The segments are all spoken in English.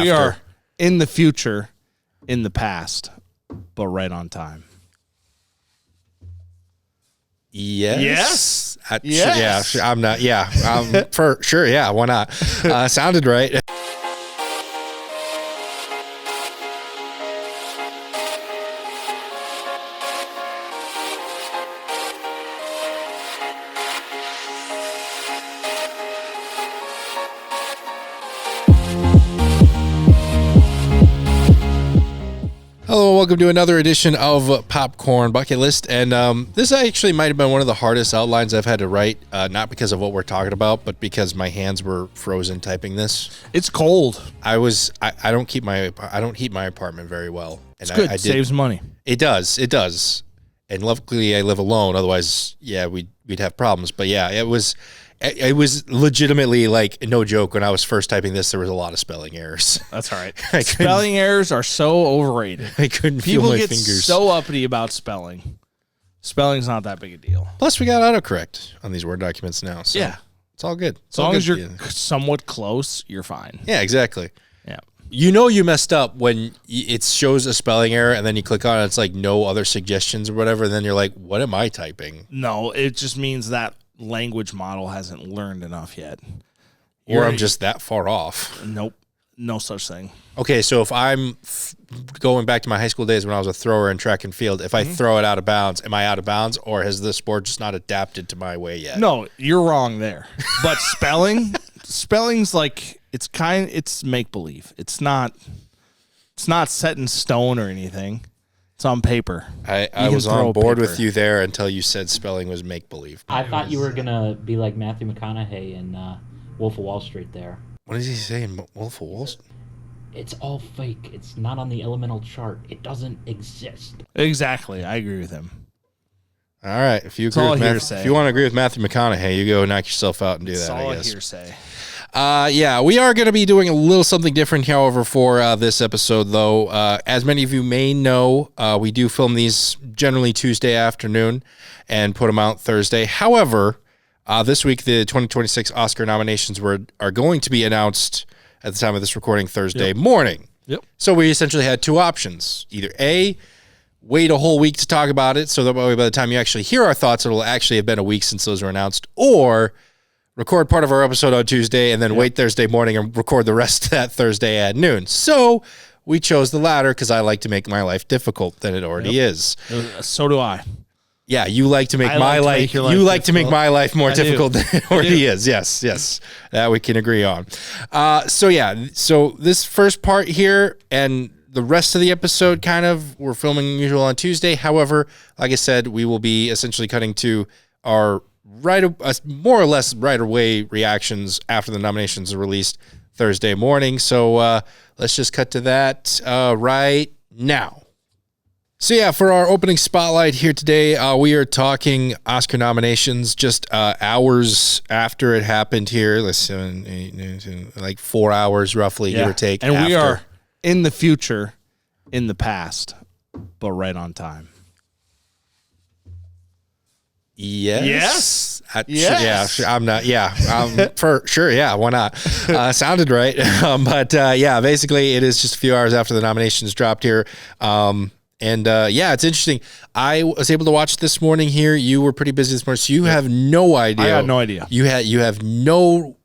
We are in the future, in the past, but right on time. Yes. Yes. Yeah, I'm not. Yeah, for sure. Yeah, why not? Sounded right. Hello, welcome to another edition of Popcorn Bucket List, and this actually might have been one of the hardest outlines I've had to write, not because of what we're talking about, but because my hands were frozen typing this. It's cold. I don't heat my apartment very well. And it's good. It saves money. It does, and luckily I live alone. Otherwise, yeah, we'd have problems. But yeah, it was legitimately, like, no joke. When I was first typing this, there was a lot of spelling errors. That's all right. Spelling errors are so overrated. I couldn't feel my fingers. People get so uppity about spelling. Spelling's not that big a deal. Plus, we got autocorrect on these Word documents now. So yeah. It's all good. As long as you're somewhat close, you're fine. Yeah, exactly. Yeah. You know you messed up when it shows a spelling error and then you click on it, it's like no other suggestions or whatever, and then you're like, what am I typing? No, it just means that language model hasn't learned enough yet. Or I'm just that far off. Nope. No such thing. Okay, so if I'm going back to my high school days when I was a thrower in track and field, if I throw it out of bounds, am I out of bounds, or has the sport just not adapted to my way yet? No, you're wrong there. But spelling's like it's make believe. It's not set in stone or anything. It's on paper. I was on board with you there until you said spelling was make believe. I thought you were gonna be like Matthew McConaughey in Wolf of Wall Street there. What does he say in Wolf of Wall Street? It's all fake. It's not on the elemental chart. It doesn't exist. Exactly. I agree with him. All right. If you want to agree with Matthew McConaughey, you go knock yourself out and do that, I guess. Hearsay. Yeah, we are going to be doing a little something different, however, for this episode, though. As many of you may know, we do film these generally Tuesday afternoon and put them out Thursday. However, this week, the 2026 Oscar nominations are going to be announced at the time of this recording Thursday morning. Yep. So we essentially had two options. Either A, wait a whole week to talk about it, so that by the time you actually hear our thoughts, it'll actually have been a week since those were announced, or record part of our episode on Tuesday and then wait Thursday morning and record the rest of that Thursday at noon. So we chose the latter because I like to make my life difficult than it already is. So do I. Yeah, you like to make my life. You like to make my life more difficult than it already is. Yes, that we can agree on. So this first part here and the rest of the episode, we're filming usual on Tuesday. However, like I said, we will be essentially cutting to our more or less right away reactions after the nominations are released Thursday morning. So let's just cut to that right now. So yeah, for our opening spotlight here today, we are talking Oscar nominations just hours after it happened here. Listen, 4 hours roughly, give or take. And we are in the future, in the past, but right on time. Yes. Yes. Yeah, I'm not. Yeah, for sure. Yeah, why not? Sounded right. But basically, it is just a few hours after the nominations dropped here. It's interesting. I was able to watch this morning here. You were pretty busy this morning, so you have no idea. I had no idea. You have no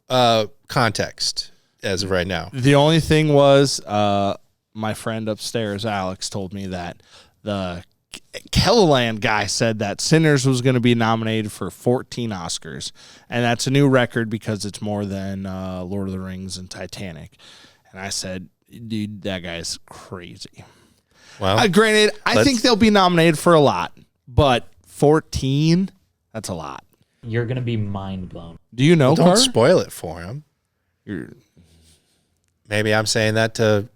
context as of right now. The only thing was my friend upstairs, Alex, told me that the Kellerland guy said that Sinners was going to be nominated for 14 Oscars, and that's a new record because it's more than Lord of the Rings and Titanic. And I said, dude, that guy's crazy. Well, granted, I think they'll be nominated for a lot, but 14, that's a lot. You're going to be mind blown. Do you know, don't spoil it for him. Maybe I'm saying that to...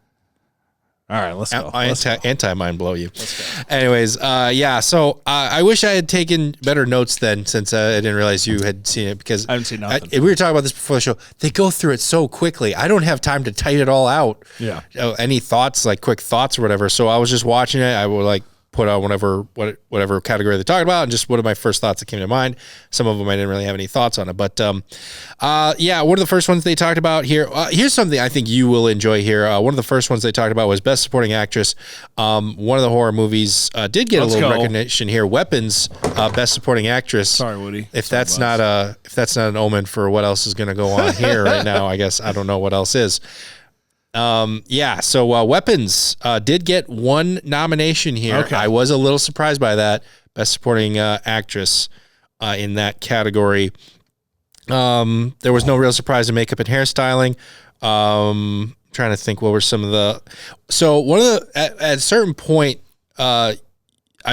All right, let's go. Anti-mind blow you. Let's go. Anyways, so I wish I had taken better notes then, since I didn't realize you had seen it, because I haven't seen nothing. We were talking about this before the show. They go through it so quickly. I don't have time to type it all out. Yeah. Any thoughts, like quick thoughts or whatever. So I was just watching it. I was like, put on whatever category they're talking about, and just what are my first thoughts that came to mind. Some of them I didn't really have any thoughts on it, but yeah, one of the first ones they talked about here. Here's something I think you will enjoy here. One of the first ones they talked about was Best Supporting Actress. One of the horror movies did get a little recognition here. Weapons, Best Supporting Actress. Sorry, Woody. If that's not an omen for what else is going to go on here right now, I guess I don't know what else is. Yeah, so Weapons did get one nomination here. Okay. I was a little surprised by that. Best Supporting Actress in that category. There was no real surprise in makeup and hairstyling. Trying to think what were some of the... So one of the... At a certain point, I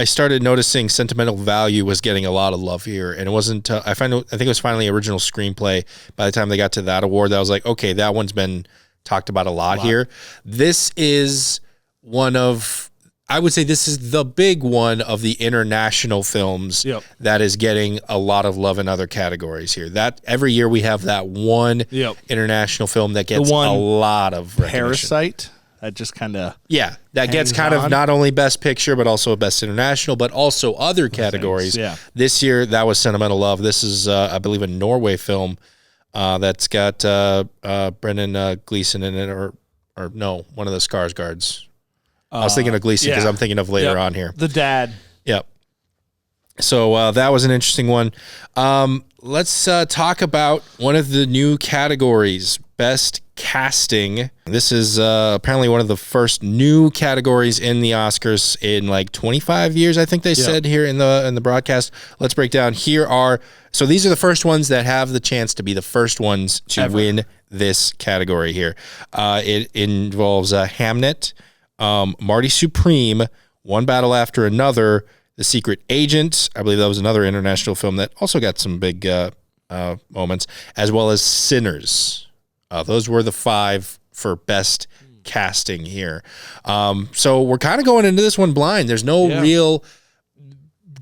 started noticing Sentimental Value was getting a lot of love here, and it wasn't... I think it was finally original screenplay. By the time they got to that award, I was like, okay, that one's been talked about a lot here. This is one of, I would say this is the big one of the international films that is getting a lot of love in other categories here. That every year we have that one international film that gets a lot of recognition. Parasite. That just kind of that gets kind of not only Best Picture but also Best International, but also other categories. This year that was Sentimental Love. This is I believe a Norway film. That's got Brendan Gleeson in it, or no, one of the Skarsgårds. I was thinking of Gleeson because I'm thinking of later on here. The dad. Yep. So that was an interesting one. Let's talk about one of the new categories, Best Casting. This is apparently one of the first new categories in the Oscars in like 25 years, I think they said here in the broadcast. Let's break down. So these are the first ones that have the chance to be the first ones to win this category here. It involves Hamnet, Marty Supreme, One Battle After Another, The Secret Agent. I believe that was another international film that also got some big moments, as well as Sinners. Those were the 5 for best casting here. So we're kind of going into this one blind. There's no real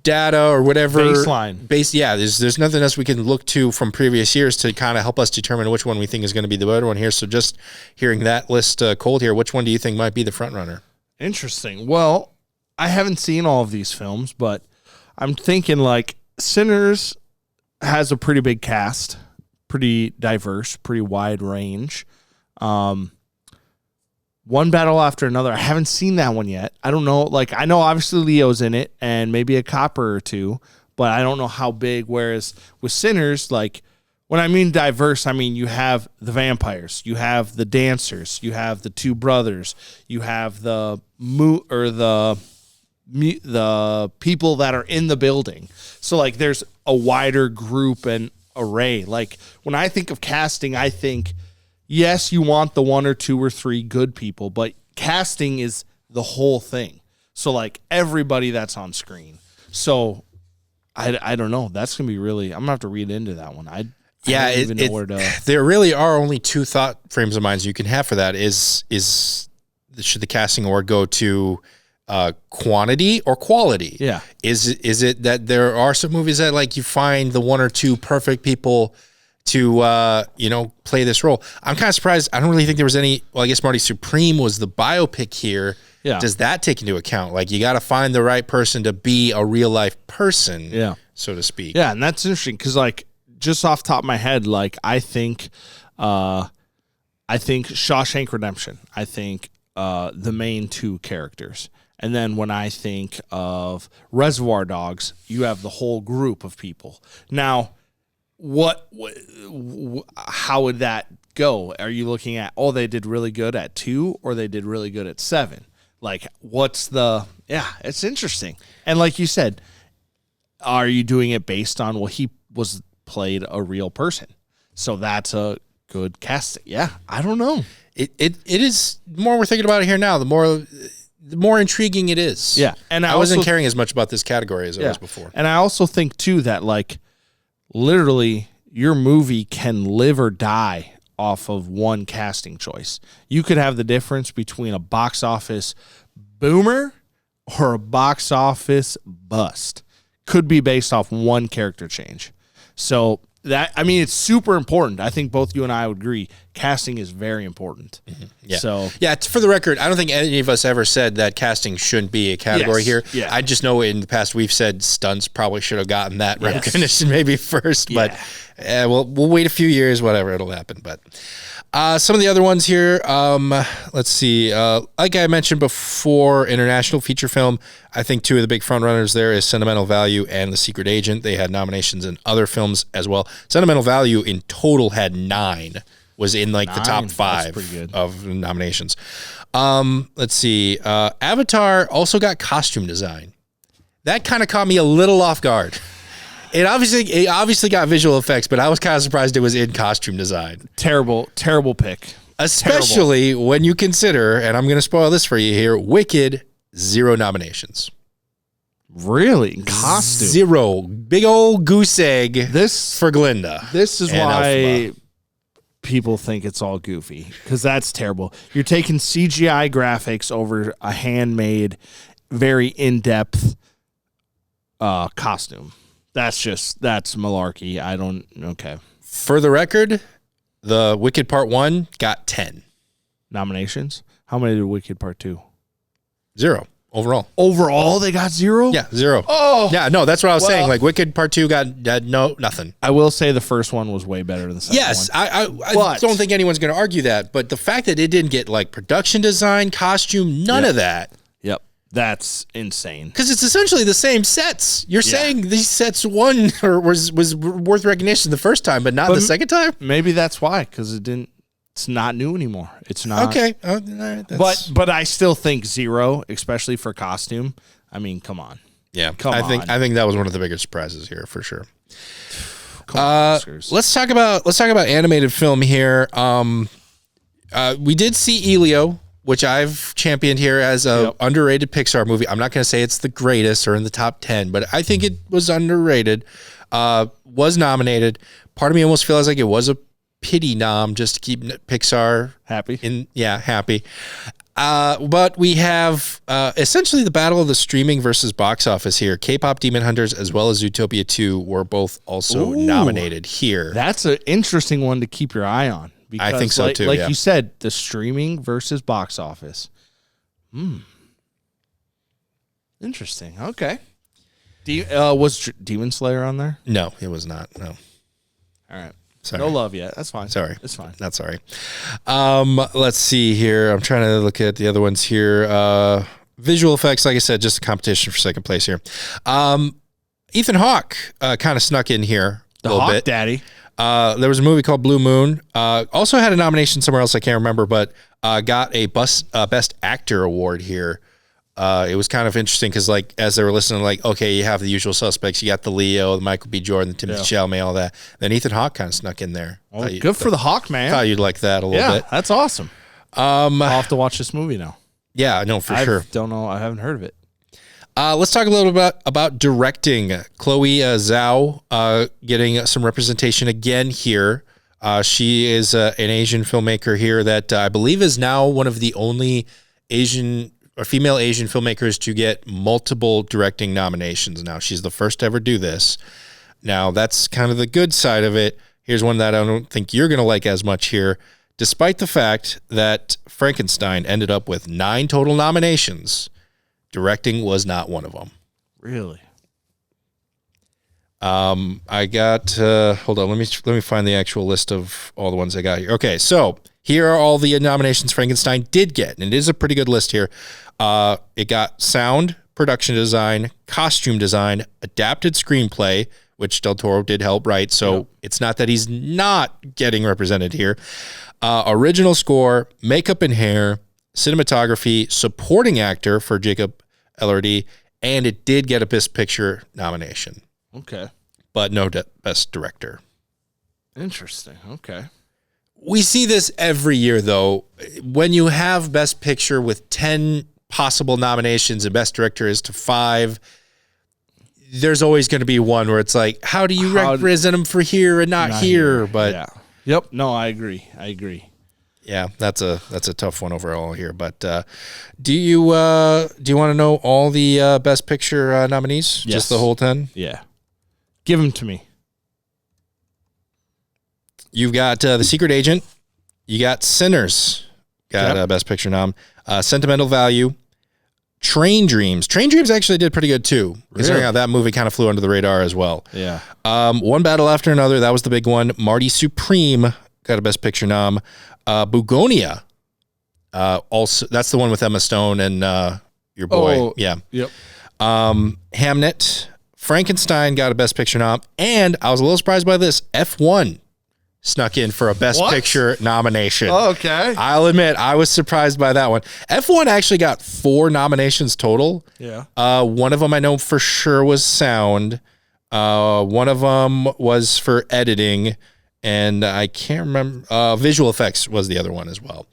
data or whatever baseline. There's nothing else we can look to from previous years to kind of help us determine which one we think is going to be the better one here. So just hearing that list cold here, which one do you think might be the front runner? Interesting. Well, I haven't seen all of these films, but I'm thinking like Sinners has a pretty big cast, pretty diverse, pretty wide range. One Battle After Another, I haven't seen that one yet. I don't know. Like, I know obviously Leo's in it and maybe a copper or two, but I don't know how big. Whereas with Sinners, like, when I mean diverse, I mean you have the vampires, you have the dancers, you have the 2 brothers, you have the people that are in the building. So like there's a wider group and array. Like when I think of casting, I think, yes, you want the 1 or 2 or 3 good people, but casting is the whole thing. So like everybody that's on screen. So I don't know. That's going to be really, I'm going to have to read into that one. I don't even know where to. There really are only 2 thought frames of minds you can have for that is should the casting award go to quantity or quality? Yeah. Is it that there are some movies that like you find the 1 or 2 perfect people to play this role? I'm kind of surprised. I don't really think there was any. Well, I guess Marty Supreme was the biopic here. Yeah. Does that take into account? Like you got to find the right person to be a real life person, so to speak. Yeah, and that's interesting because like just off the top of my head, like I think Shawshank Redemption. I think the main 2 characters. And then when I think of Reservoir Dogs, you have the whole group of people. Now, how would that go? Are you looking at, they did really good at 2 or they did really good at 7? Like, it's interesting. And like you said, are you doing it based on, he was played a real person? So that's a good casting. Yeah, I don't know. It is, the more we're thinking about it here now, the more intriguing it is. Yeah. And I wasn't caring as much about this category as I was before. And I also think too that like literally your movie can live or die off of one casting choice. You could have the difference between a box office boomer or a box office bust. Could be based off one character change. So it's super important. I think both you and I would agree. Casting is very important. Mm-hmm. Yeah. So for the record, I don't think any of us ever said that casting shouldn't be a category here. Yeah. I just know in the past we've said stunts probably should have gotten that recognition maybe first, but we'll wait a few years, whatever, it'll happen. But some of the other ones here, let's see. Like I mentioned before, international feature film. I think two of the big frontrunners there is Sentimental Value and The Secret Agent. They had nominations in other films as well. Sentimental Value in total had 9. Was in like the top 5 of nominations. Let's see. Avatar also got costume design. That kind of caught me a little off guard. It obviously got visual effects, but I was kind of surprised it was in costume design. Terrible pick. Especially when you consider, and I'm going to spoil this for you here, Wicked, 0 nominations. Really? Costume? 0. Big old goose egg for Glinda. This is why people think it's all goofy, because that's terrible. You're taking CGI graphics over a handmade, very in-depth costume. That's malarkey. Okay. For the record, the Wicked Part 1 got 10 nominations. How many did Wicked Part 2? 0 overall. Overall, they got 0? Yeah, 0. Oh. Yeah, no, that's what I was saying. Like, Wicked Part 2 got nothing. I will say the first one was way better than the second one. Yes, I don't think anyone's going to argue that, but the fact that it didn't get, like, production design, costume, none of that. Yep. That's insane. Because it's essentially the same sets. You're saying these sets won or was worth recognition the first time, but not the second time? Maybe that's why, because it's not new anymore. It's not. Okay. But I still think 0, especially for costume. I mean, come on. Yeah. I think that was one of the biggest surprises here for sure. Let's talk about animated film here. We did see Elio, which I've championed here as a underrated Pixar movie. I'm not going to say it's the greatest or in the top 10, but I think it was underrated. Was nominated. Part of me almost feels like it was a pity nom just to keep Pixar happy. Happy. But we have essentially the battle of the streaming versus box office here. K-pop Demon Hunters as well as Zootopia 2 were both also nominated here. That's an interesting one to keep your eye on. Because I think so too. Like you said, the streaming versus box office. Interesting. Okay. Was Demon Slayer on there? No, it was not. No. All right. Sorry. No love yet. That's fine. Sorry. It's fine. Not sorry. Let's see here. I'm trying to look at the other ones here. Visual effects, like I said, just a competition for second place here. Ethan Hawke kind of snuck in here a little bit. Daddy. There was a movie called Blue Moon. Also had a nomination somewhere else, I can't remember, but got a Best Actor award here. It was kind of interesting because, like, as they were listening, like, okay, you have the usual suspects. You got the Leo, the Michael B. Jordan, the Timothée Chalamet, all that. Then Ethan Hawke kind of snuck in there. Well, good for the Hawk, man. Thought you'd like that a little bit. Yeah, that's awesome. I'll have to watch this movie now. Yeah, no, for sure. Don't know. I haven't heard of it. Let's talk a little bit about directing. Chloe Zhao getting some representation again here. She is an Asian filmmaker here that I believe is now one of the only female Asian filmmakers to get multiple directing nominations. Now, she's the first to ever do this. Now, that's kind of the good side of it. Here's one that I don't think you're going to like as much here. Despite the fact that Frankenstein ended up with 9 total nominations, directing was not one of them. Really? I got, hold on, let me find the actual list of all the ones I got here. Okay, so here are all the nominations Frankenstein did get, and it is a pretty good list here. It got sound, production design, costume design, adapted screenplay, which Del Toro did help write, so it's not that he's not getting represented here. Original score, makeup and hair, cinematography, supporting actor for Jacob Elordi, and it did get a Best Picture nomination. Okay. But no Best Director. Interesting. Okay. We see this every year, though. When you have Best Picture with 10 possible nominations and Best Director is to 5, there's always going to be one where it's like, how do you represent them for here and not here? But yeah. Yep. No, I agree. Yeah, that's a tough one overall here. But do you want to know all the Best Picture nominees? Yes. Just the whole 10? Yeah. Give them to me. You've got The Secret Agent. You got Sinners. Got Best Picture nom. Sentimental Value. Train Dreams. Train Dreams actually did pretty good too. Considering how that movie kind of flew under the radar as well. Yeah. One Battle After Another. That was the big one. Marty Supreme got a Best Picture nom. Bugonia. Also, that's the one with Emma Stone and your boy. Oh, yeah. Yep. Hamnet. Frankenstein got a Best Picture nom. And I was a little surprised by this. F1 snuck in for a Best Picture nomination. Oh, okay. I'll admit, I was surprised by that one. F1 actually got 4 nominations total. Yeah. One of them I know for sure was sound. One of them was for editing. And I can't remember. Visual effects was the other one as well.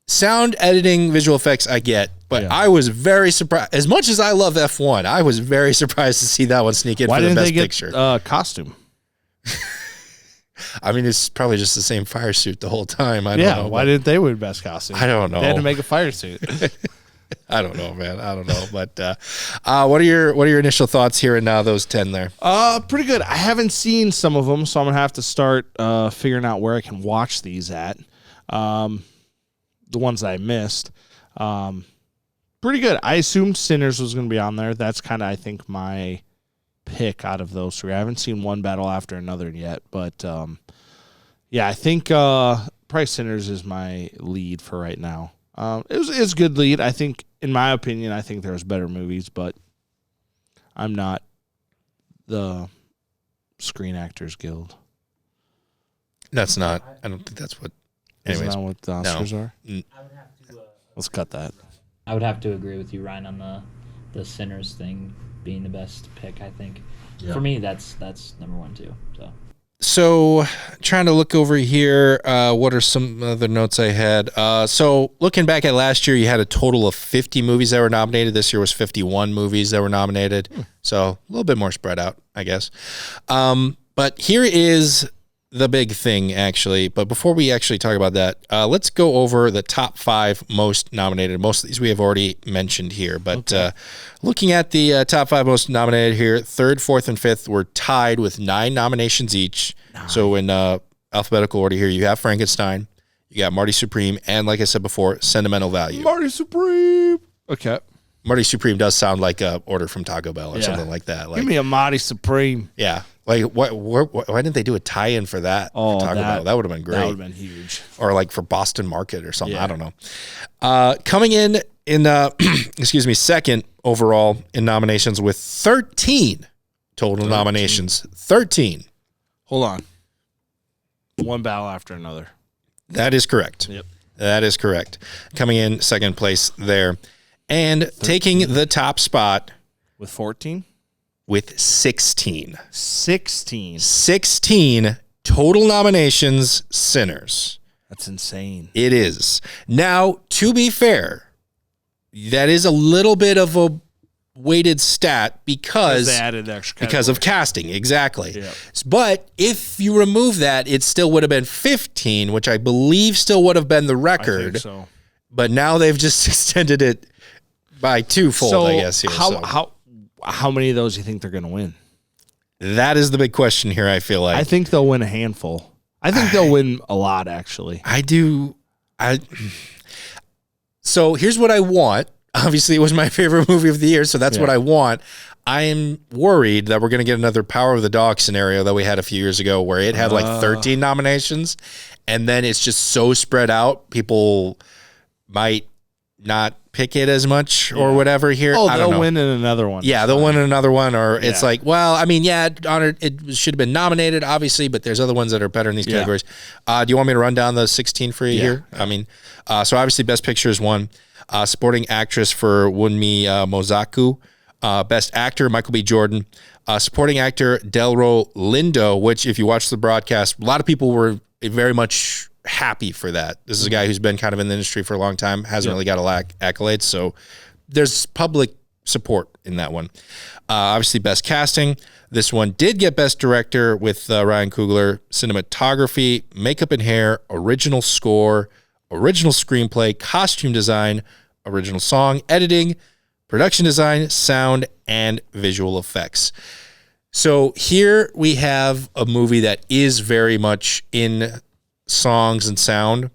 Sound, editing, visual effects I get. But I was very surprised. As much as I love F1, I was very surprised to see that one sneak in for the Best Picture. Why didn't they get costume? I mean, it's probably just the same fire suit the whole time. I don't know. Why didn't they win Best Costume? I don't know. They had to make a fire suit. I don't know, man. I don't know. But what are your initial thoughts here and now? Those 10 there. Pretty good. I haven't seen some of them, so I'm gonna have to start figuring out where I can watch these at. The ones I missed. Pretty good. I assumed Sinners was gonna be on there. That's kind of, I think, my pick out of those 3. I haven't seen One Battle After Another yet, but I think probably Sinners is my lead for right now. It's a good lead. I think, in my opinion, I think there's better movies, but I'm not the Screen Actors Guild. That's not. I don't think that's what. Anyways, isn't that what the Oscars are? Let's cut that. I would have to agree with you, Ryan, on the Sinners thing being the best pick. I think for me, that's number 1 too. So trying to look over here, what are some other notes I had? So looking back at last year, you had a total of 50 movies that were nominated. This year was 51 movies that were nominated. So a little bit more spread out, I guess. But here is the big thing, actually. But before we actually talk about that, let's go over the top 5 most nominated. Most of these we have already mentioned here. But looking at the top 5 most nominated here, 3rd, 4th, and 5th were tied with 9 nominations each. So in alphabetical order here, you have Frankenstein, you got Marty Supreme, and like I said before, Sentimental Value. Marty Supreme. Okay. Marty Supreme does sound like a order from Taco Bell or something like that. Like, give me a Marty Supreme. Yeah. Like, why didn't they do a tie-in for that? For Taco Bell? That would have been great. That would have been huge. Or like for Boston Market or something. I don't know. Coming in excuse me, 2nd overall in nominations with 13 total nominations. 13. Hold on. One Battle After Another. That is correct. Yep. That is correct. Coming in 2nd place there. And 13. Taking the top spot. With 14? With 16. 16. 16 total nominations, Sinners. That's insane. It is. Now, to be fair, that is a little bit of a weighted stat because they added extra because of casting. Exactly. Yep. But if you remove that, it still would have been 15, which I believe still would have been the record. I think so. But now they've just extended it by twofold, I guess. Here. How many of those do you think they're going to win? That is the big question here, I feel like. I think they'll win a handful. I think they'll win a lot, actually. I do. So here's what I want. Obviously, it was my favorite movie of the year, so that's what I want. I am worried that we're going to get another Power of the Dog scenario that we had a few years ago where it had like 13 nominations, and then it's just so spread out, people might not pick it as much or whatever here. Oh, I don't know. They'll win in another one. Yeah, they'll win in another one, or it's like, well, I mean, it should have been nominated, obviously, but there's other ones that are better in these categories. Do you want me to run down the 16 for you here? I mean, so obviously Best Picture is one. Supporting Actress for Wunmi Mosaku. Best Actor, Michael B. Jordan. Supporting Actor, Delroy Lindo, which if you watch the broadcast, a lot of people were very much happy for that. This is a guy who's been kind of in the industry for a long time, hasn't really got a lot of accolades, so there's public support in that one. Obviously, Best Casting. This one did get Best Director with Ryan Coogler. Cinematography, Makeup and Hair, Original Score, Original Screenplay, Costume Design, Original Song, Editing, Production Design, Sound, and Visual Effects. So here we have a movie that is very much in songs and sound,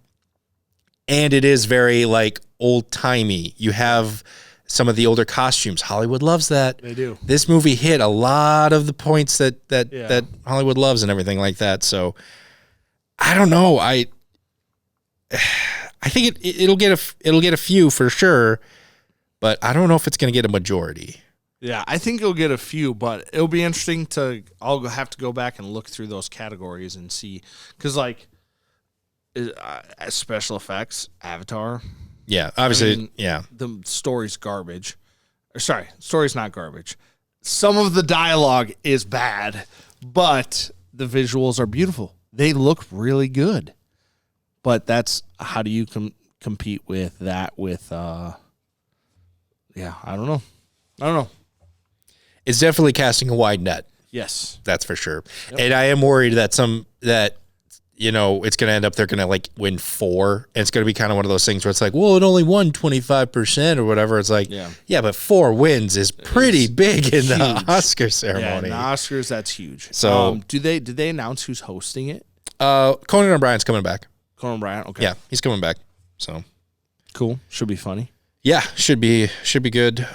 and it is very like old-timey. You have some of the older costumes. Hollywood loves that. They do. This movie hit a lot of the points that Hollywood loves and everything like that. So I don't know. I think it'll get a few for sure, but I don't know if it's going to get a majority. Yeah, I think it'll get a few, but it'll be interesting I'll have to go back and look through those categories and see, because like special effects, Avatar. Yeah, obviously, the story's garbage. Story's not garbage. Some of the dialogue is bad, but the visuals are beautiful. They look really good. But that's how do you compete with that? I don't know. It's definitely casting a wide net. Yes, that's for sure. Yep. And I am worried that it's going to end up they're going to like win 4, and it's going to be kind of one of those things where it's like, well, it only won 25% or whatever. It's like, yeah, but 4 wins is pretty big in the Oscar ceremony. Yeah, in the Oscars, that's huge. So, did they announce who's hosting it? Conan O'Brien's coming back. Conan O'Brien, okay. Yeah, he's coming back. So cool. Should be funny. Yeah, should be good.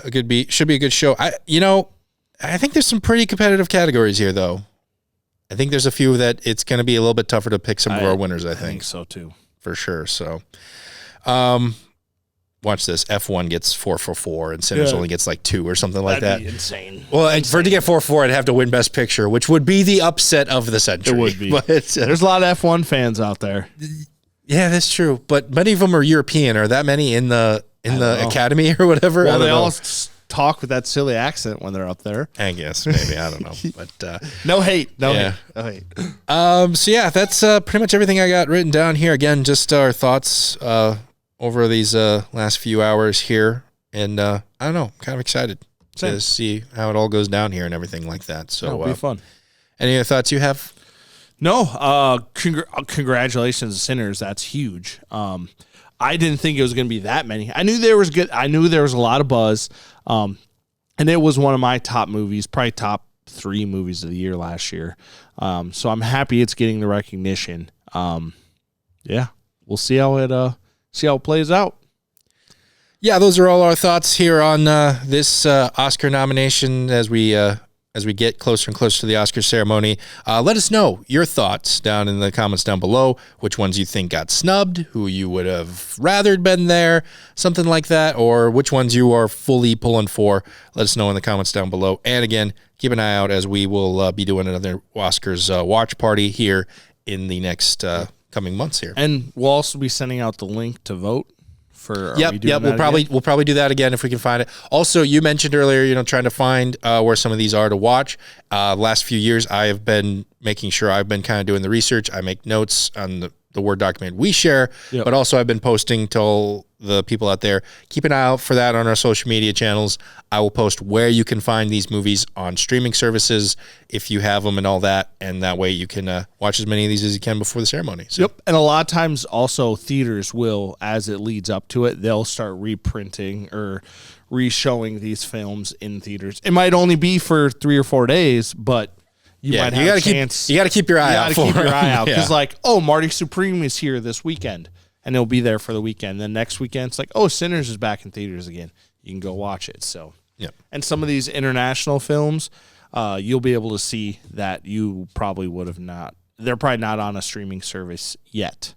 Should be a good show. I think there's some pretty competitive categories here, though. I think there's a few that it's going to be a little bit tougher to pick some of our winners, I think so, too. For sure. So, watch this. F1 gets 4 for 4, and Sinners only gets like 2 or something like that. That'd be insane. Well, for it to get 4 for 4, I'd have to win Best Picture, which would be the upset of the century. It would be. But there's a lot of F1 fans out there. Yeah, that's true. But many of them are European. Are that many in the Academy or whatever? Well, they all talk with that silly accent when they're up there. I guess maybe, I don't know, but no hate. So yeah, that's pretty much everything I got written down here. Again, just our thoughts over these last few hours here, and I don't know, I'm kind of excited to see how it all goes down here and everything like that. So it'll be fun. Any other thoughts you have? No. Congratulations, Sinners. That's huge. I didn't think it was going to be that many. I knew there was a lot of buzz. And it was one of my top movies, probably top 3 movies of the year last year. So I'm happy it's getting the recognition. We'll see how it plays out. Yeah, those are all our thoughts here on this Oscar nomination as we get closer and closer to the Oscar ceremony. Let us know your thoughts down in the comments down below, which ones you think got snubbed, who you would have rathered been there, something like that, or which ones you are fully pulling for. Let us know in the comments down below. And again, keep an eye out as we will be doing another Oscars watch party here in the next coming months here. And we'll also be sending out the link to vote. We'll probably do that again if we can find it. Also, you mentioned earlier, trying to find where some of these are to watch. Last few years, I have been making sure I've been kind of doing the research. I make notes on the Word document we share, but also I've been posting to all the people out there. Keep an eye out for that on our social media channels. I will post where you can find these movies on streaming services if you have them and all that, and that way you can watch as many of these as you can before the ceremony. So. Yep, and a lot of times also theaters will, as it leads up to it, they'll start reprinting or re-showing these films in theaters. It might only be for 3 or 4 days, but you might have a chance. You got to keep your eye out for it. You got to keep your eye out because, Marty Supreme is here this weekend. And it'll be there for the weekend. Then next weekend, it's like, Sinners is back in theaters again. You can go watch it. So, And some of these international films, you'll be able to see that you probably would have not. They're probably not on a streaming service yet.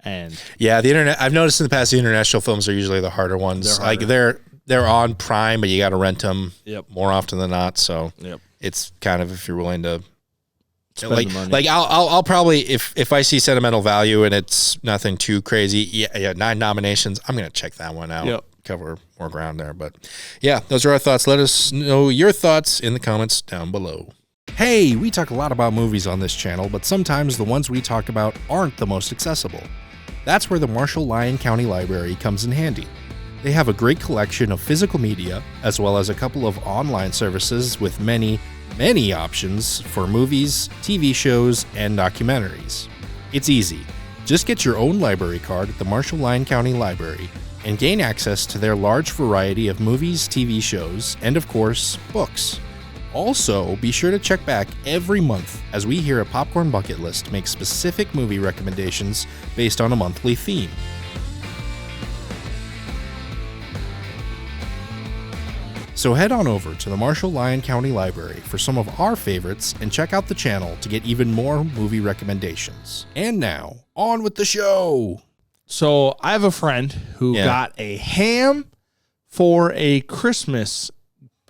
And the internet. I've noticed in the past, the international films are usually the harder ones. They're on Prime, but you got to rent them more often than not. So it's kind of if you're willing to. I'll probably if I see sentimental value and it's nothing too crazy, 9 nominations, I'm gonna check that one out. Cover more ground there, but those are our thoughts. Let us know your thoughts in the comments down below. Hey, we talk a lot about movies on this channel, but sometimes the ones we talk about aren't the most accessible. That's where the Marshall-Lyon County Library comes in handy. They have a great collection of physical media, as well as a couple of online services with many options for movies, TV shows, and documentaries. It's easy. Just get your own library card at the Marshall-Lyon County Library and gain access to their large variety of movies, TV shows, and of course, books. Also, be sure to check back every month as we here at Popcorn Bucket List make specific movie recommendations based on a monthly theme. So head on over to the Marshall-Lyon County Library for some of our favorites and check out the channel to get even more movie recommendations. And now, on with the show! So I have a friend who got a ham for a Christmas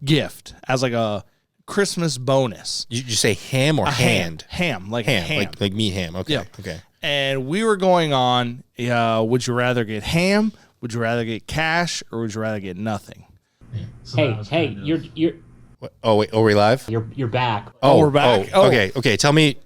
gift as like a Christmas bonus. You say ham or hand? Ham, like ham. ham. Like meat ham. Okay. Yep. Okay. And we were going on, would you rather get ham, would you rather get cash, or would you rather get nothing? So hey, you're. What? Oh wait, are we live? You're back. Oh, we're back. Oh, okay. Tell me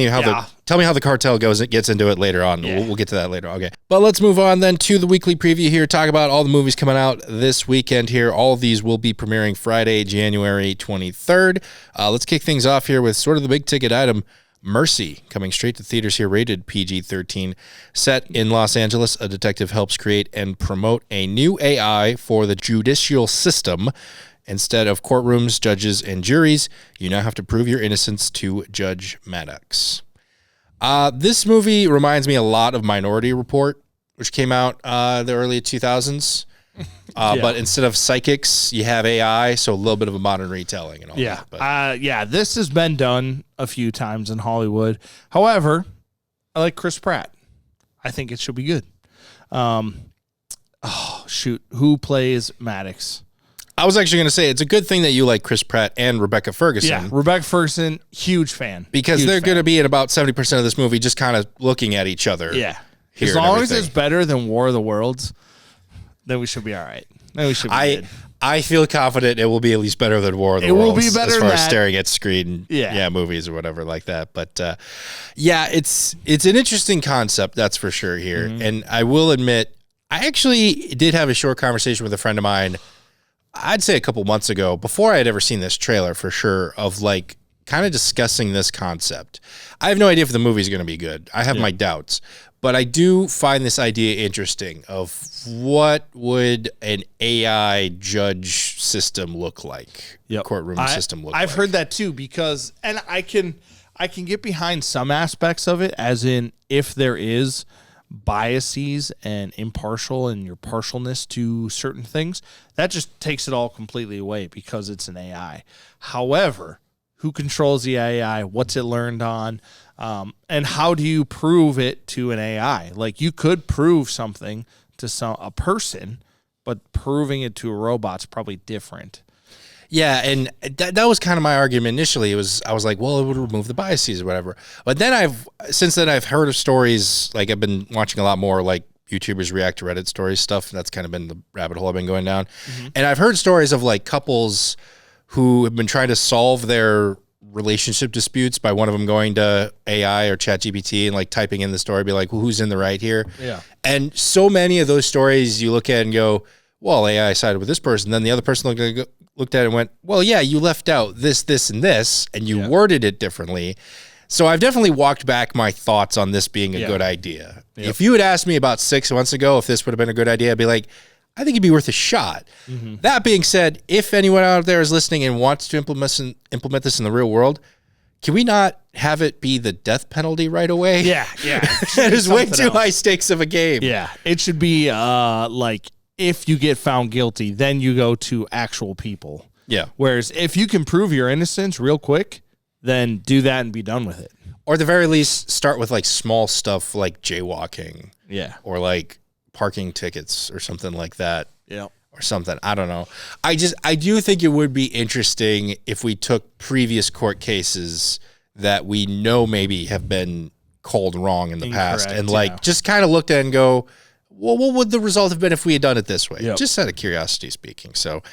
how the cartel gets into it later on. Yeah. We'll get to that later. Okay, but let's move on then to the weekly preview here. Talk about all the movies coming out this weekend here. All of these will be premiering Friday, January 23rd. Let's kick things off here with sort of the big ticket item. Mercy, coming straight to theaters here, rated PG-13. Set in Los Angeles, a detective helps create and promote a new AI for the judicial system. Instead of courtrooms, judges, and juries, you now have to prove your innocence to Judge Maddox. This movie reminds me a lot of Minority Report, which came out the early 2000s. But instead of psychics, you have AI, so a little bit of a modern retelling and all that. But. This has been done a few times in Hollywood. However, I like Chris Pratt. I think it should be good. Who plays Maddox? I was actually going to say it's a good thing that you like Chris Pratt and Rebecca Ferguson. Yeah, Rebecca Ferguson, huge fan. Because they're going to be in about 70% of this movie just kind of looking at each other. Yeah. As long as it's better than War of the Worlds, then we should be all right. Then we should be good. I feel confident it will be at least better than War of the Worlds. It will be better as far as staring at screen movies or whatever like that. But it's an interesting concept, that's for sure here. Mm-hmm. And I will admit, I actually did have a short conversation with a friend of mine, I'd say a couple months ago, before I had ever seen this trailer for sure, of like kind of discussing this concept. I have no idea if the movie's going to be good. I have my doubts. But I do find this idea interesting of what would an AI judge system look like, courtroom system look like. I've heard that too because, and I can get behind some aspects of it, as in if there is biases and impartial and your partialness to certain things, that just takes it all completely away because it's an AI. However, who controls the AI? What's it learned on? And how do you prove it to an AI? Like you could prove something to a person, but proving it to a robot's probably different. Yeah, and that was kind of my argument initially. I was like, well, it would remove the biases or whatever. But then since then I've heard of stories, like I've been watching a lot more like YouTubers react to Reddit stories stuff. That's kind of been the rabbit hole I've been going down. Mm-hmm. And I've heard stories of like couples who have been trying to solve their relationship disputes by one of them going to AI or ChatGPT and like typing in the story, be like, well, who's in the right here? Yeah. And so many of those stories you look at and go, well, AI sided with this person. Then the other person looked at it and went, well, yeah, you left out this, and this, and you worded it differently. So I've definitely walked back my thoughts on this being a good idea. Yep. If you had asked me about 6 months ago if this would have been a good idea, I'd be like, I think it'd be worth a shot. Mm-hmm. That being said, if anyone out there is listening and wants to implement this in the real world, can we not have it be the death penalty right away? Yeah. That is way too high stakes of a game. Yeah, it should be like if you get found guilty, then you go to actual people. Yeah. Whereas if you can prove your innocence real quick, then do that and be done with it. Or at the very least, start with like small stuff like jaywalking. Yeah. Or like parking tickets or something like that. Yeah. Or something. I don't know. I do think it would be interesting if we took previous court cases that we know maybe have been called wrong in the past and like just kind of looked at and go, well, what would the result have been if we had done it this way? Yep. Just out of curiosity speaking. So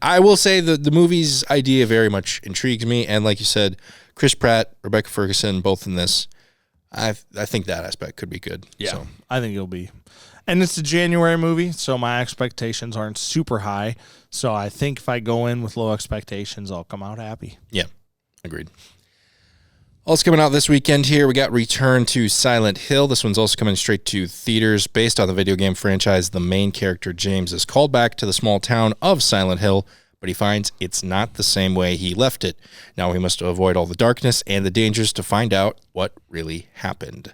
I will say that the movie's idea very much intrigues me. And like you said, Chris Pratt, Rebecca Ferguson, both in this, I think that aspect could be good. Yeah, so. I think it'll be. And it's a January movie, so my expectations aren't super high. So I think if I go in with low expectations, I'll come out happy. Yeah, agreed. Also coming out this weekend here, we got Return to Silent Hill. This one's also coming straight to theaters. Based on the video game franchise, the main character, James, is called back to the small town of Silent Hill but he finds it's not the same way he left it. Now he must avoid all the darkness and the dangers to find out what really happened.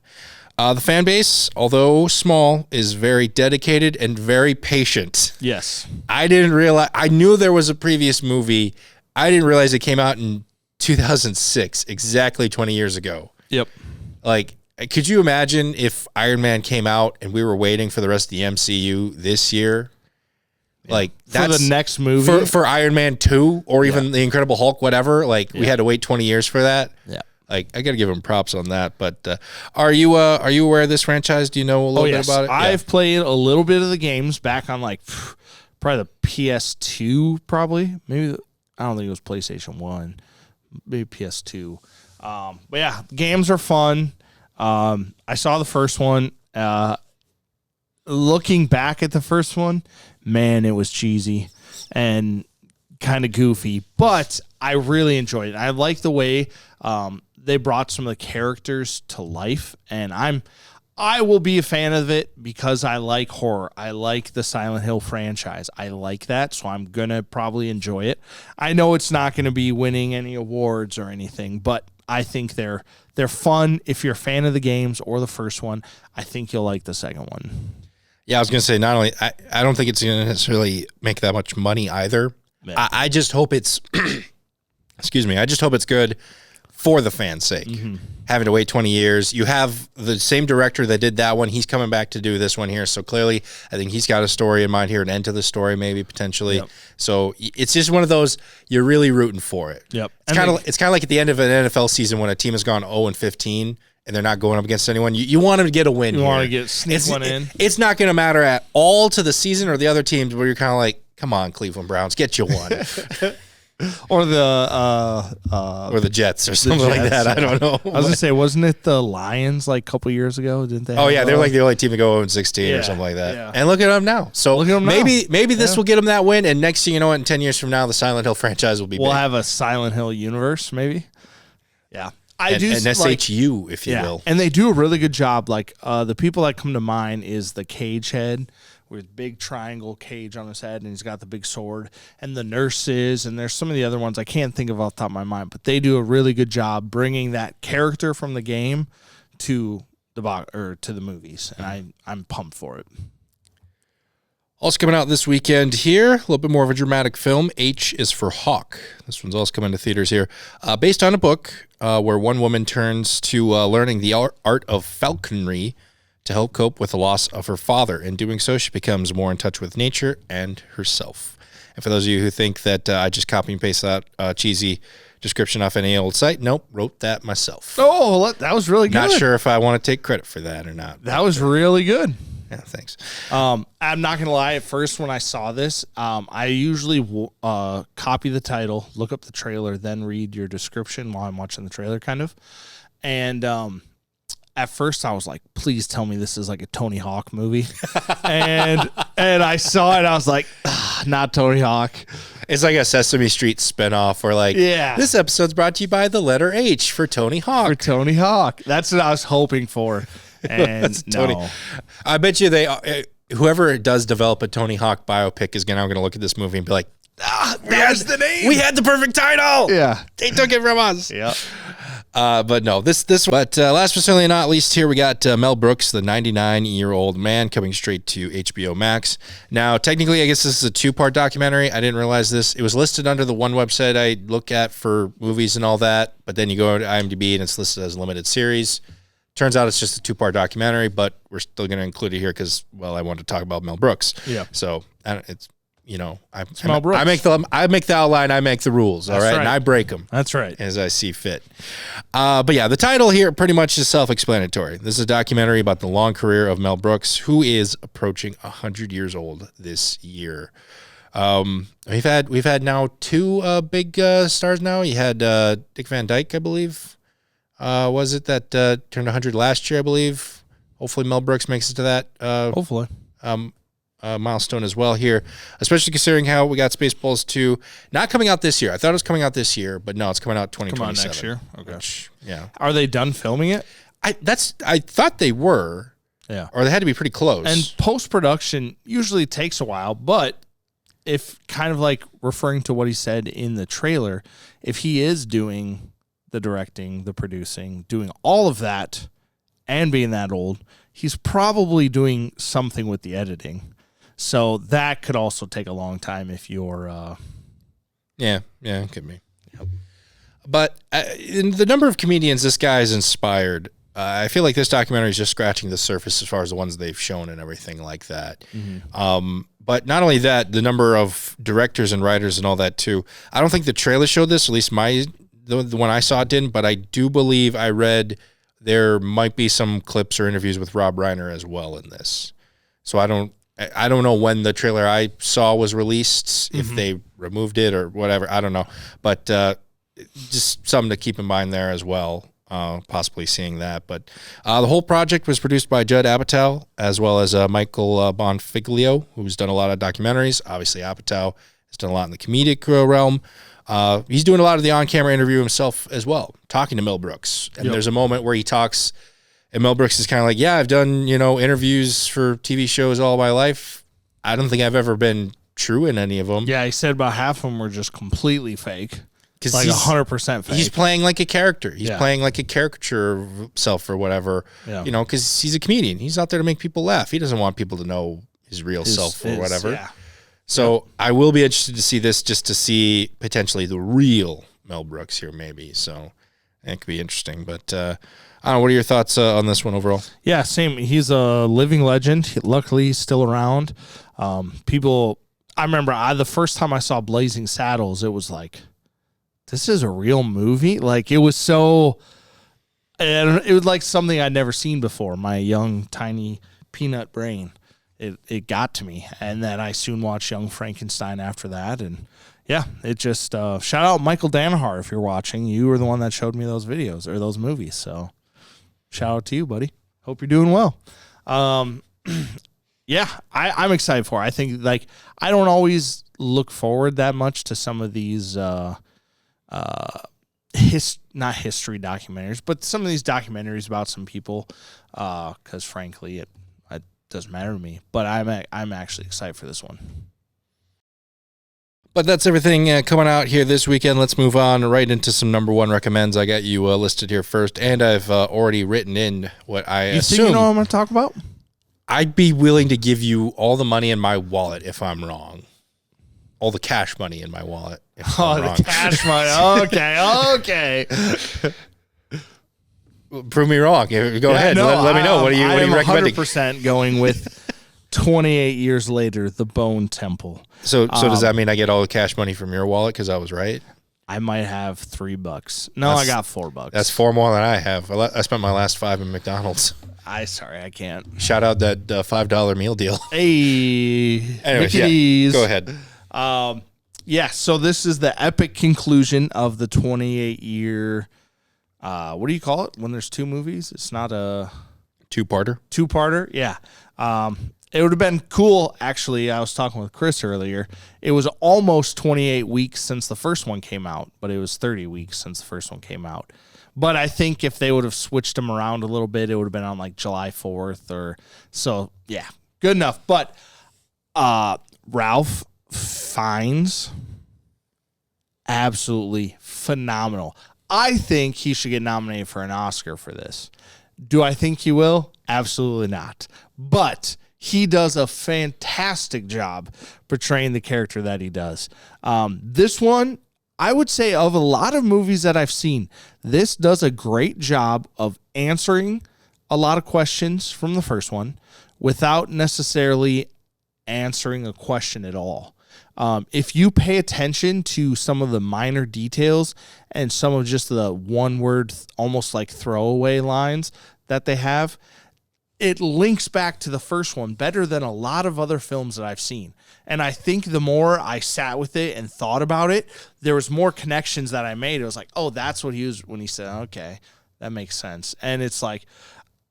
The fan base, although small, is very dedicated and very patient. Yes. I didn't realize, I knew there was a previous movie. I didn't realize it came out in 2006, exactly 20 years ago. Yep. Like, could you imagine if Iron Man came out and we were waiting for the rest of the MCU this year? Like, that's for the next movie for Iron Man 2 or even the Incredible Hulk, whatever. Like, we had to wait 20 years for that. Yeah. Like, I got to give him props on that. But are you aware of this franchise? Do you know a little bit about it? I've played a little bit of the games back on like probably the PS2, probably. Maybe I don't think it was PlayStation 1. Maybe PS2. But yeah, games are fun. I saw the first one. Looking back at the first one, man, it was cheesy and kind of goofy, but I really enjoyed it. I like the way they brought some of the characters to life, and I will be a fan of it because I like horror. I like the Silent Hill franchise. I like that, so I'm going to probably enjoy it. I know it's not going to be winning any awards or anything, but I think they're fun. If you're a fan of the games or the first one, I think you'll like the second one. Yeah, I was going to say, not only, I don't think it's going to necessarily make that much money either. Yeah. I just hope it's, excuse me, I just hope it's good for the fans' sake. Mm-hmm. Having to wait 20 years. You have the same director that did that one. He's coming back to do this one here. So clearly, I think he's got a story in mind here, an end to the story maybe potentially. Yep. So it's just one of those, you're really rooting for it. Yep. It's kind of like at the end of an NFL season when a team has gone 0-15 and they're not going up against anyone. You want them to get a win. You want to sneak one in. It's not going to matter at all to the season or the other teams where you're kind of like, come on, Cleveland Browns, get you one. Or the Jets or something like that. I don't know. I was gonna say, wasn't it the Lions like a couple years ago? Didn't they? Oh yeah, they're like the only team to go 0-16 or something like that. Yeah. And look at them now. So maybe this will get them that win. And next thing you know, in 10 years from now, the Silent Hill franchise will be. We'll big. have a Silent Hill universe, maybe. Yeah, an SHU, if you will. And they do a really good job. Like the people that come to mind is the Cage Head, with big triangle cage on his head, and he's got the big sword, and the nurses, and there's some of the other ones I can't think of off the top of my mind, but they do a really good job bringing that character from the game to the movies, and I'm pumped for it. Also coming out this weekend here, a little bit more of a dramatic film. H is for Hawk. This one's also coming to theaters here. Based on a book where one woman turns to learning the art of falconry to help cope with the loss of her father. In doing so, she becomes more in touch with nature and herself. And for those of you who think that I just copy and paste that cheesy description off any old site, nope, wrote that myself. Oh, that was really good. Not sure if I want to take credit for that or not. That was really good. Yeah, thanks. I'm not going to lie. At first, when I saw this, I usually copy the title, look up the trailer, then read your description while I'm watching the trailer, kind of. And at first, I was like, please tell me this is like a Tony Hawk movie. and I saw it, I was like, not Tony Hawk. It's like a Sesame Street spinoff or like, this episode's brought to you by the letter H for Tony Hawk. For Tony Hawk. That's what I was hoping for. And no. I bet you whoever does develop a Tony Hawk biopic is now going to look at this movie and be like, there's the name. We had the perfect title. Yeah. They took it from us. Yeah. But no, this. But last but certainly not least, here we got Mel Brooks, the 99-year-old man, coming straight to HBO Max. Now, technically, I guess this is a 2-part documentary. I didn't realize this. It was listed under the one website I look at for movies and all that. But then you go to IMDb and it's listed as a limited series. Turns out it's just a 2-part documentary, but we're still going to include it here because, well, I wanted to talk about Mel Brooks. Yeah. So it's. Mel Brooks. I make the outline, I make the rules, all right? And I break them. That's right. As I see fit. But yeah, the title here pretty much is self-explanatory. This is a documentary about the long career of Mel Brooks, who is approaching 100 years old this year. We've had now 2 big stars now. You had Dick Van Dyke, I believe. Was it that turned 100 last year, I believe? Hopefully Mel Brooks makes it to that. Hopefully. Milestone as well here, especially considering how we got Spaceballs 2 not coming out this year. I thought it was coming out this year, but no, it's coming out 2027. Next year. Okay. Which, yeah. Are they done filming it? I thought they were. Yeah. Or they had to be pretty close. And post-production usually takes a while, but if kind of like referring to what he said in the trailer, if he is doing the directing, the producing, doing all of that and being that old, he's probably doing something with the editing. So that could also take a long time if you're... Yeah, it could be. Yep. But in the number of comedians this guy has inspired, I feel like this documentary is just scratching the surface as far as the ones they've shown and everything like that. Mm-hmm. But not only that, the number of directors and writers and all that too. I don't think the trailer showed this, at least the one I saw it didn't, but I do believe I read there might be some clips or interviews with Rob Reiner as well in this. So I don't know when the trailer I saw was released, if they removed it or whatever. I don't know. But just something to keep in mind there as well, possibly seeing that. But the whole project was produced by Judd Apatow as well as Michael Bonfiglio, who's done a lot of documentaries. Obviously, Apatow has done a lot in the comedic realm. He's doing a lot of the on-camera interview himself as well, talking to Mel Brooks. And there's a moment where he talks, and Mel Brooks is kind of like, yeah, I've done, interviews for TV shows all my life. I don't think I've ever been true in any of them. Yeah, he said about half of them were just completely fake. Like 100% fake. He's playing like a character. He's playing like a caricature of himself or whatever, because he's a comedian. He's out there to make people laugh. He doesn't want people to know his real self or whatever. Yeah. So I will be interested to see this, just to see potentially the real Mel Brooks here maybe. So it could be interesting. But I don't know, what are your thoughts on this one overall? Yeah, same. He's a living legend. Luckily, he's still around. I remember the first time I saw Blazing Saddles, it was like, this is a real movie? Like, it was so... It was like something I'd never seen before. My young, tiny peanut brain. It got to me. And then I soon watched Young Frankenstein after that. And yeah, it just... shout out Michael Danaher if you're watching. You were the one that showed me those videos or those movies. So shout out to you, buddy. Hope you're doing well. Yeah, I'm excited for it. I think, like, I don't always look forward that much to some of these... not history documentaries, but some of these documentaries about some people, because frankly, it doesn't matter to me. But I'm actually excited for this one. But that's everything coming out here this weekend. Let's move on right into some number one recommends. I got you listed here first, and I've already written in what I assume. You think you know what I'm going to talk about? I'd be willing to give you all the money in my wallet if I'm wrong. All the cash money in my wallet. The cash money. Okay. Prove me wrong. Go ahead. No, let me know. What are you recommending? 100% going with 28 years later, The Bone Temple. So does that mean I get all the cash money from your wallet because I was right? I might have $3. No, I got $4. That's 4 more than I have. I spent my last 5 in McDonald's. Sorry, I can't. Shout out that $5 meal deal. Hey. Anyways, go ahead. So this is the epic conclusion of the 28-year, what do you call it when there's two movies? It's not a... Two-parter, yeah. It would have been cool, actually. I was talking with Chris earlier. It was almost 28 weeks since the first one came out, but it was 30 weeks since the first one came out. But I think if they would have switched them around a little bit, it would have been on like July 4th or so. Yeah, good enough. But Ralph Fiennes, absolutely phenomenal. I think he should get nominated for an Oscar for this. Do I think he will? Absolutely not. But he does a fantastic job portraying the character that he does. This one, I would say, of a lot of movies that I've seen, this does a great job of answering a lot of questions from the first one without necessarily answering a question at all. If you pay attention to some of the minor details and some of just the one-word, almost like throwaway lines that they have, it links back to the first one better than a lot of other films that I've seen. And I think the more I sat with it and thought about it, there was more connections that I made. It was like, oh, that's what he was when he said, okay, that makes sense. And it's like,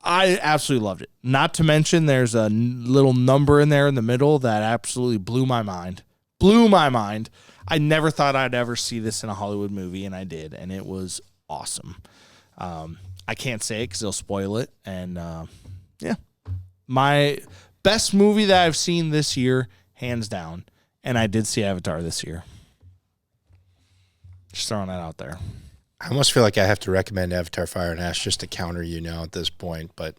I absolutely loved it. Not to mention there's a little number in there in the middle that absolutely blew my mind. I never thought I'd ever see this in a Hollywood movie, and I did, and it was awesome. I can't say it because they'll spoil it. And, yeah, my best movie that I've seen this year, hands down, And I did see Avatar this year. Just throwing that out there. I almost feel like I have to recommend Avatar Fire and Ash just to counter you now at this point, but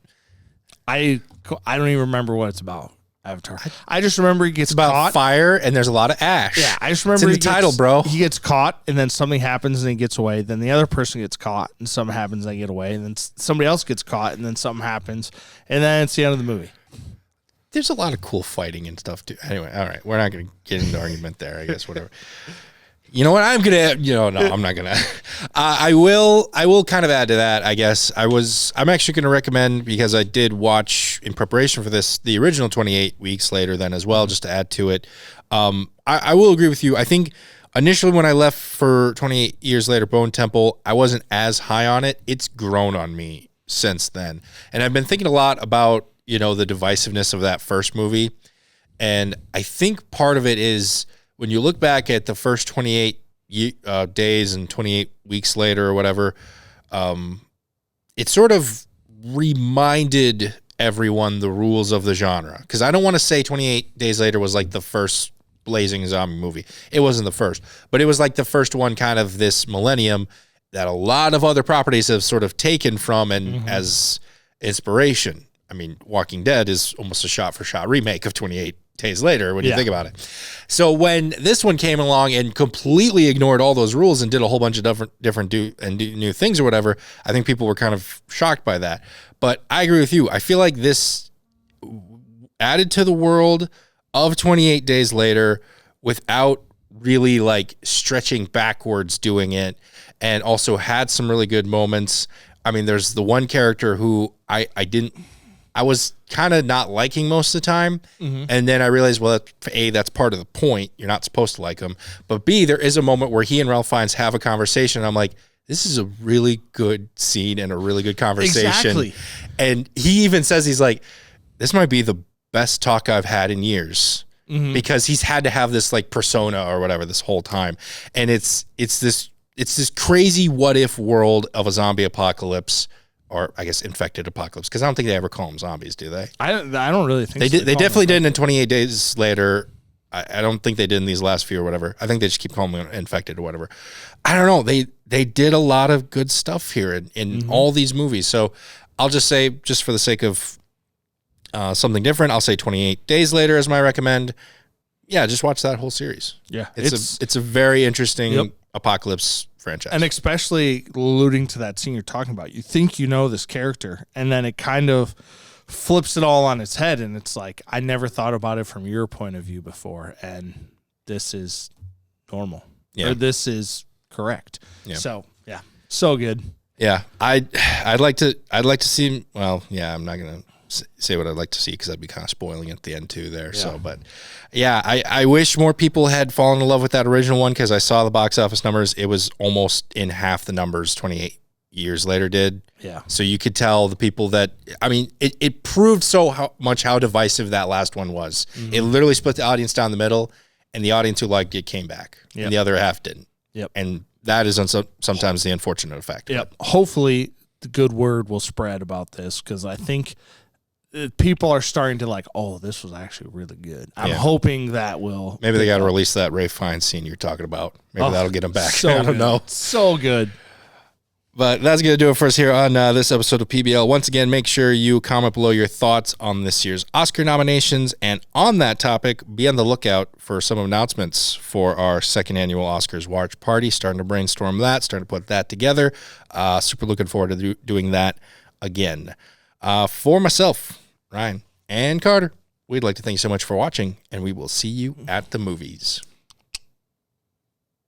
I don't even remember what it's about. Avatar. I just remember he gets about caught. Fire and there's a lot of ash. Yeah, I just remember it's in the title, bro. He gets caught and then something happens and he gets away. Then the other person gets caught and something happens and they get away. And then somebody else gets caught and then something happens. And then it's the end of the movie. There's a lot of cool fighting and stuff too. Anyway, all right. We're not going to get into the argument there, I guess, whatever. You know what? I'm going to, no, I'm not going to. I will kind of add to that, I guess. I'm actually going to recommend, because I did watch in preparation for this, the original 28 Weeks Later then as well, just to add to it. I will agree with you. I think initially when I left for 28 Years Later, Bone Temple, I wasn't as high on it. It's grown on me since then. And I've been thinking a lot about, the divisiveness of that first movie. And I think part of it is, when you look back at the first 28 days and 28 weeks later or whatever, it sort of reminded everyone the rules of the genre. Because I don't want to say 28 Days Later was like the first blazing zombie movie. It wasn't the first. But it was like the first one kind of this millennium that a lot of other properties have sort of taken from and as inspiration. I mean, Walking Dead is almost a shot-for-shot remake of 28 Days Later when you think about it. So when this one came along and completely ignored all those rules and did a whole bunch of different new things or whatever, I think people were kind of shocked by that. But I agree with you. I feel like this added to the world of 28 Days Later without really like stretching backwards doing it, and also had some really good moments. I mean, there's the one character who I was kind of not liking most of the time. And then I realized, well, that's part of the point. You're not supposed to like him. But B, there is a moment where he and Ralph Fiennes have a conversation. And I'm like, this is a really good scene and a really good conversation. Exactly. And he even says, he's like, this might be the best talk I've had in years. Because he's had to have this like persona or whatever this whole time. And it's this crazy what if world of a zombie apocalypse. Or I guess infected apocalypse, because I don't think they ever call them zombies, do they? I don't really think they did. They definitely didn't in 28 Days Later. I don't think they did in these last few or whatever. I think they just keep calling them infected or whatever. I don't know. They did a lot of good stuff here in all these movies. So I'll just say, just for the sake of something different, I'll say 28 Days Later as my recommend. Yeah, just watch that whole series. Yeah, it's a very interesting apocalypse franchise. And especially alluding to that scene you're talking about, you think you know this character, and then it kind of flips it all on its head, and it's like, I never thought about it from your point of view before, and this is normal. Yeah. Or this is correct. Yeah. So, yeah, so good. Yeah, I'd like to see. Well, yeah, I'm not gonna say what I'd like to see because I'd be kind of spoiling at the end too there. Yeah. So, but yeah, I wish more people had fallen in love with that original one, because I saw the box office numbers. It was almost in half the numbers 28 Years Later did. Yeah. So you could tell the people that, I mean, it proved so much how divisive that last one was. It literally split the audience down the middle, and the audience who liked it came back, and the other half didn't. Yep. And that is sometimes the unfortunate effect. Yep. Hopefully the good word will spread about this, because I think people are starting to like, oh, this was actually really good. I'm hoping that will. Maybe they got to release that Ralph Fiennes scene you're talking about. Maybe that'll get them back. So I don't know. So good. But that's going to do it for us here on this episode of PBL. Once again, make sure you comment below your thoughts on this year's Oscar nominations. And on that topic, be on the lookout for some announcements for our second annual Oscars watch party. Starting to brainstorm that, starting to put that together. Super looking forward to doing that again. For myself, Ryan, and Carter, we'd like to thank you so much for watching, and we will see you at the movies.